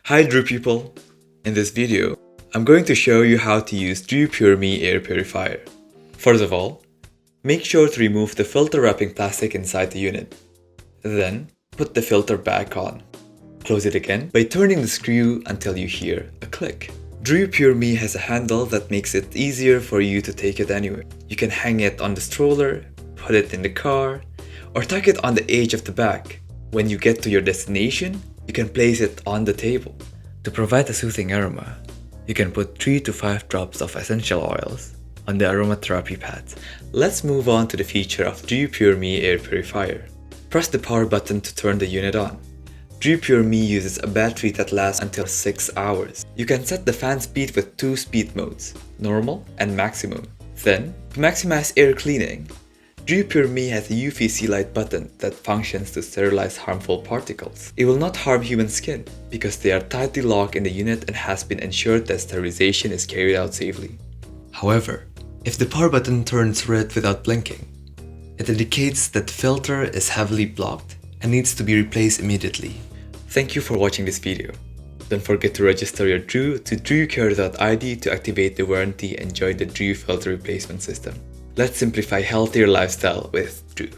Hi Drew people! In this video, I'm going to show you how to use Drew Pure Me air purifier. First of all, make sure to remove the filter wrapping plastic inside the unit. Then, put the filter back on. Close it again by turning the screw until you hear a click. Drew Pure Me has a handle that makes it easier for you to take it anywhere. You can hang it on the stroller, put it in the car, or tuck it on the edge of the bag. When you get to your destination, you can place it on the table. To provide a soothing aroma, you can put 3 to 5 drops of essential oils on the aromatherapy pad. Let's move on to the feature of Drew Pure Me air purifier. Press the power button to turn the unit on. Drew Pure Me uses a battery that lasts until 6 hours. You can set the fan speed with 2 speed modes, normal and maximum. Then, to maximize air cleaning, Drew Pure Me has a UVC light button that functions to sterilize harmful particles. It will not harm human skin because they are tightly locked in the unit and has been ensured that sterilization is carried out safely. However, if the power button turns red without blinking, it indicates that the filter is heavily blocked and needs to be replaced immediately. Thank you for watching this video. Don't forget to register your Drew to drewcare.id to activate the warranty and join the Drew filter replacement system. Let's simplify healthier lifestyle with Drew.